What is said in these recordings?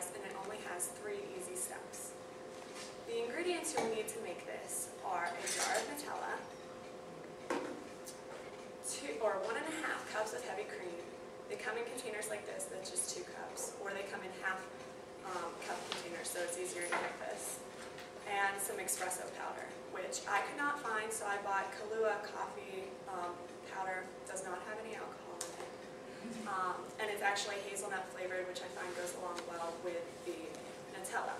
supplies, and it only has 3 easy steps. The ingredients you'll need to make this are a jar of Nutella, 1½ cups of heavy cream. They come in containers like this, that's just 2 cups, or they come in half cup containers, so it's easier to make this. And some espresso powder, which I could not find, so I bought Kahlua coffee powder. Does not have any alcohol in it. And it's actually hazelnut flavored, which I find goes along well with the Nutella.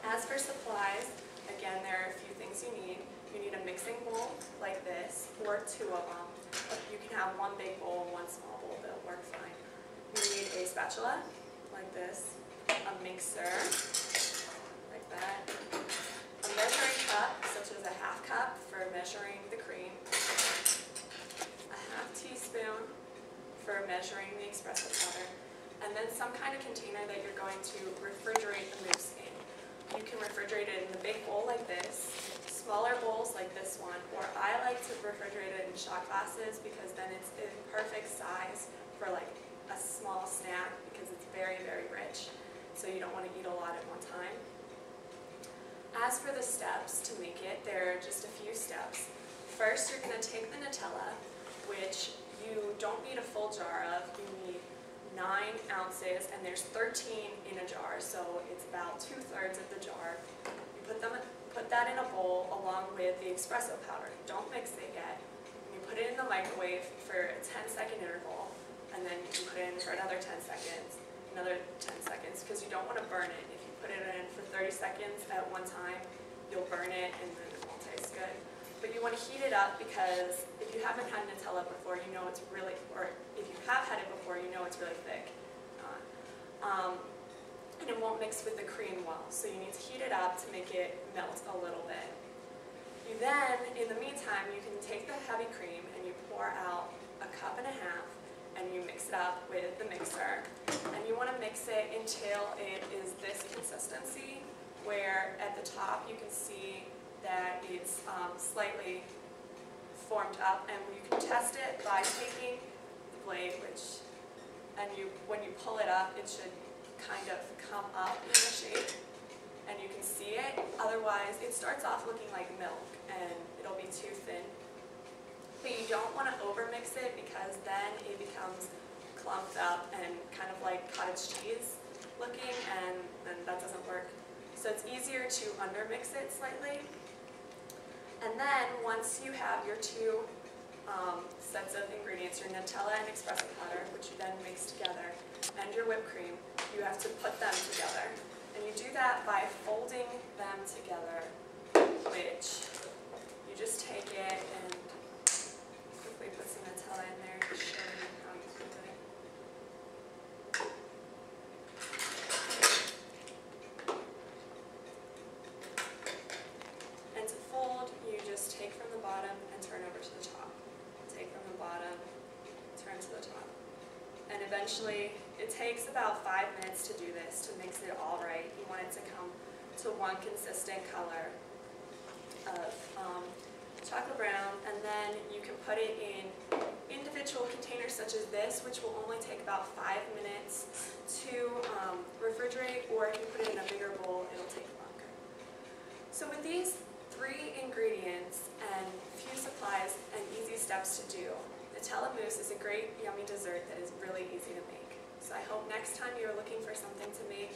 As for supplies, again, there are a few things you need. You need a mixing bowl like this, or 2 of them. You can have 1 big bowl and 1 small bowl, they'll work fine. You need a spatula like this, a mixer like that, a measuring cup, such as a ½ cup for measuring the cream, a ½ teaspoon for measuring the espresso powder, and then some kind of container that you're going to refrigerate the mousse in. You can refrigerate it in the big bowl like this, smaller bowls like this one, or I like to refrigerate it in shot glasses because then it's in perfect size for like a small snack because it's very, very rich. So you don't want to eat a lot at one time. As for the steps to make it, there are just a few steps. First, you're going to take the Nutella, which you don't need a full jar of. You need 9 ounces, and there's 13 in a jar, so it's about 2/3 of the jar. You put that in a bowl along with the espresso powder. Don't mix it yet. You put it in the microwave for a 10-second interval, and then you can put it in for another 10 seconds, another 10 seconds, because you don't want to burn it. If you put it in for 30 seconds at one time, you'll burn it and then it won't taste good. But you want to heat it up because if you haven't had Nutella before, you know it's really, or if you have had it before, you know it's really thick. And it won't mix with the cream well, so you need to heat it up to make it melt a little bit. You then, in the meantime, you can take the heavy cream and you pour out a 1½ cups and you mix it up with the mixer. And you want to mix it until it is this consistency, where at the top you can see that it's slightly formed up, and you can test it by taking the blade, when you pull it up, it should kind of come up in the shape, and you can see it. Otherwise, it starts off looking like milk, and it'll be too thin. But you don't want to overmix it because then it becomes clumped up and kind of like cottage cheese looking, and that doesn't work. So it's easier to undermix it slightly. And then once you have your 2 sets of ingredients, your Nutella and espresso powder, which you then mix together, and your whipped cream, you have to put them together. And you do that by folding them together, which you just take it and quickly put some Nutella in there to show you how you do it. And to fold, you just take from the bottom and turn over to the top. Take from the bottom, turn to the top. And eventually, it takes about 5 minutes to do this, to mix it all right. You want it to come to one consistent color of chocolate brown, and then you can put it in individual containers such as this, which will only take about 5 minutes to refrigerate, or if you put it in a bigger bowl, it'll take longer. So with these 3 ingredients and few supplies and easy steps to do, Nutella mousse is a great, yummy dessert that is really easy to make. So I hope next time you're looking for something to make,